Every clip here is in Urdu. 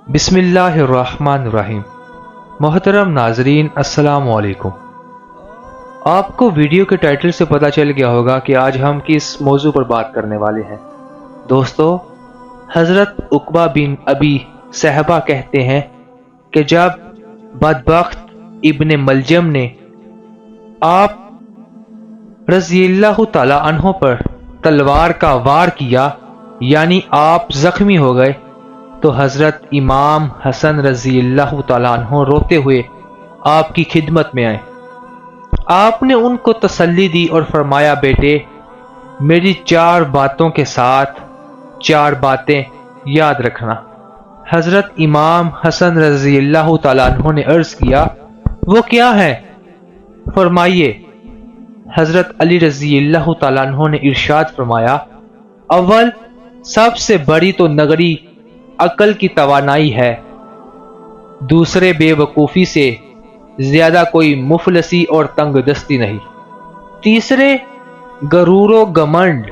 بسم اللہ الرحمن الرحیم۔ محترم ناظرین السلام علیکم۔ آپ کو ویڈیو کے ٹائٹل سے پتہ چل گیا ہوگا کہ آج ہم کس موضوع پر بات کرنے والے ہیں۔ دوستو، حضرت عقبہ بن ابی صہبہ کہتے ہیں کہ جب بدبخت ابن ملجم نے آپ رضی اللہ تعالی عنہ پر تلوار کا وار کیا، یعنی آپ زخمی ہو گئے، تو حضرت امام حسن رضی اللہ تعالیٰ عنہ روتے ہوئے آپ کی خدمت میں آئے۔ آپ نے ان کو تسلی دی اور فرمایا، بیٹے، میری 4 باتوں کے ساتھ 4 باتیں یاد رکھنا۔ حضرت امام حسن رضی اللہ تعالیٰ عنہ نے عرض کیا، وہ کیا ہے؟ فرمائیے۔ حضرت علی رضی اللہ تعالیٰ عنہ نے ارشاد فرمایا، اول سب سے بڑی تو نگری عقل کی توانائی ہے، دوسرے بے وقوفی سے زیادہ کوئی مفلسی اور تنگ دستی نہیں، تیسرے غرور و گمنڈ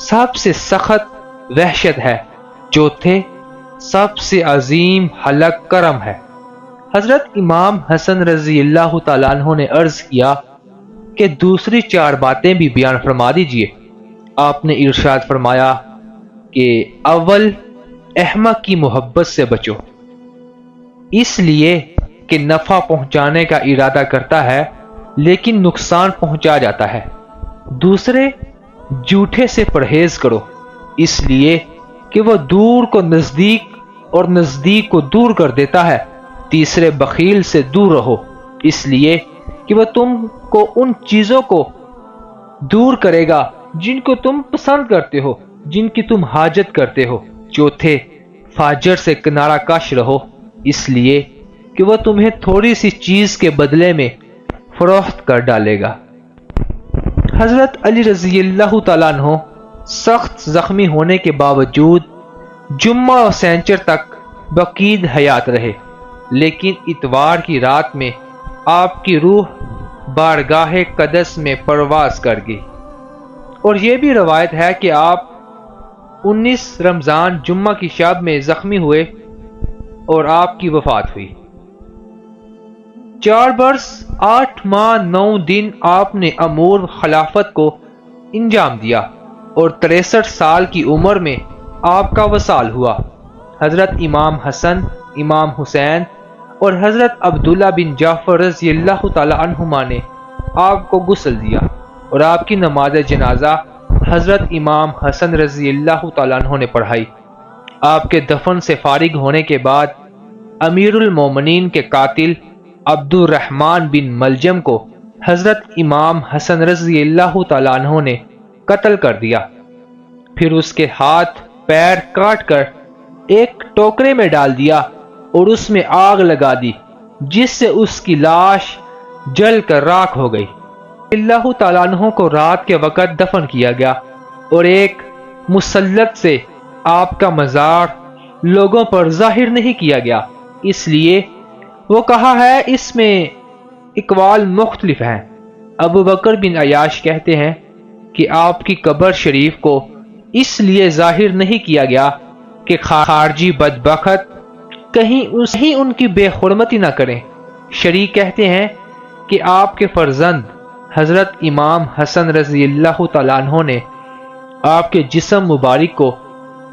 سب سے سخت وحشت ہے، چوتھے سب سے عظیم حلق کرم ہے۔ حضرت امام حسن رضی اللہ تعالیٰ عنہ نے عرض کیا کہ دوسری 4 باتیں بھی بیان فرما دیجئے۔ آپ نے ارشاد فرمایا کہ اول احمق کی محبت سے بچو، اس لیے کہ نفع پہنچانے کا ارادہ کرتا ہے لیکن نقصان پہنچا جاتا ہے۔ دوسرے جھوٹے سے پرہیز کرو، اس لیے کہ وہ دور کو نزدیک اور نزدیک کو دور کر دیتا ہے۔ تیسرے بخیل سے دور رہو، اس لیے کہ وہ تم کو ان چیزوں کو دور کرے گا جن کو تم پسند کرتے ہو، جن کی تم حاجت کرتے ہو۔ چوتھے فاجر سے کنارہ کش رہو، اس لیے کہ وہ تمہیں تھوڑی سی چیز کے بدلے میں فروخت کر ڈالے گا۔ حضرت علی رضی اللہ تعالیٰ عنہ سخت زخمی ہونے کے باوجود جمعہ و سینچر تک بقید حیات رہے، لیکن اتوار کی رات میں آپ کی روح بارگاہ قدس میں پرواز کر گئی، اور یہ بھی روایت ہے کہ آپ 19 رمضان جمعہ کی شب میں زخمی ہوئے اور آپ کی وفات ہوئی۔ 4 برس 8 ماہ 9 دن آپ نے امور خلافت کو انجام دیا اور 63 سال کی عمر میں آپ کا وصال ہوا۔ حضرت امام حسن، امام حسین اور حضرت عبداللہ بن جعفر رضی اللہ تعالی عنہما نے آپ کو غسل دیا اور آپ کی نماز جنازہ حضرت امام حسن رضی اللہ تعالیٰ عنہ نے پڑھائی۔ آپ کے دفن سے فارغ ہونے کے بعد امیر المومنین کے قاتل عبد الرحمن بن ملجم کو حضرت امام حسن رضی اللہ تعالیٰ عنہ نے قتل کر دیا، پھر اس کے ہاتھ پیر کاٹ کر ایک ٹوکرے میں ڈال دیا اور اس میں آگ لگا دی، جس سے اس کی لاش جل کر راکھ ہو گئی۔ اللہ تعالیٰ عنہ کو رات کے وقت دفن کیا گیا اور ایک مسلط سے آپ کا مزار لوگوں پر ظاہر نہیں کیا گیا، اس لیے وہ کہا ہے اس میں اقوال مختلف ہیں۔ ابو بکر بن عیاش کہتے ہیں کہ آپ کی قبر شریف کو اس لیے ظاہر نہیں کیا گیا کہ خارجی بدبخت کہیں ان کی بے حرمتی نہ کریں۔ شریک کہتے ہیں کہ آپ کے فرزند حضرت امام حسن رضی اللہ تعالیٰ عنہ نے آپ کے جسم مبارک کو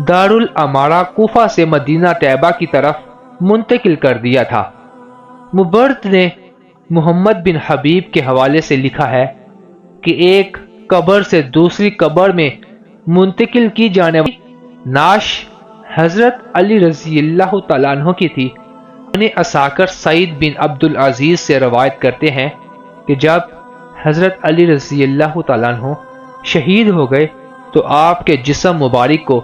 دارالامارہ کوفہ سے مدینہ طیبہ کی طرف منتقل کر دیا تھا۔ مبرد نے محمد بن حبیب کے حوالے سے لکھا ہے کہ ایک قبر سے دوسری قبر میں منتقل کی جانے والی نعش حضرت علی رضی اللہ تعالیٰ عنہ کی تھی۔ انہیں اساکر سعید بن عبد العزیز سے روایت کرتے ہیں کہ جب حضرت علی رضی اللہ تعالیٰ عنہ شہید ہو گئے تو آپ کے جسم مبارک کو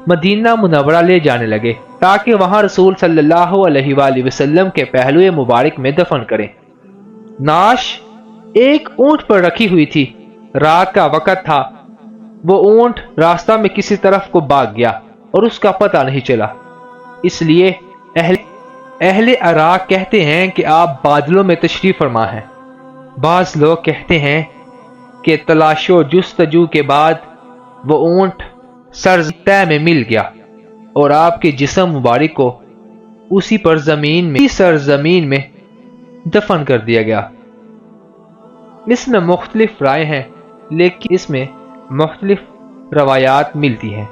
مدینہ منورہ لے جانے لگے تاکہ وہاں رسول صلی اللہ علیہ وآلہ وسلم کے پہلوئے مبارک میں دفن کریں۔ نعش ایک اونٹ پر رکھی ہوئی تھی، رات کا وقت تھا، وہ اونٹ راستہ میں کسی طرف کو بھاگ گیا اور اس کا پتہ نہیں چلا، اس لیے اہل عراق کہتے ہیں کہ آپ بادلوں میں تشریف فرما ہیں۔ بعض لوگ کہتے ہیں کہ تلاش و جستجو کے بعد وہ اونٹ سرزمین میں مل گیا اور آپ کے جسم مبارک کو اسی سرزمین میں دفن کر دیا گیا۔ اس میں مختلف رائے ہیں، لیکن اس میں مختلف روایات ملتی ہیں۔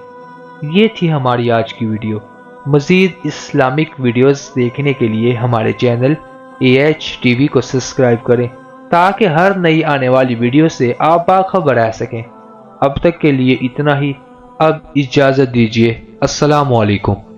یہ تھی ہماری آج کی ویڈیو۔ مزید اسلامک ویڈیوز دیکھنے کے لیے ہمارے چینل AH TV کو سبسکرائب کریں تاکہ ہر نئی آنے والی ویڈیو سے آپ باخبر رہ سکیں۔ اب تک کے لیے اتنا ہی، اب اجازت دیجیے۔ السلام علیکم۔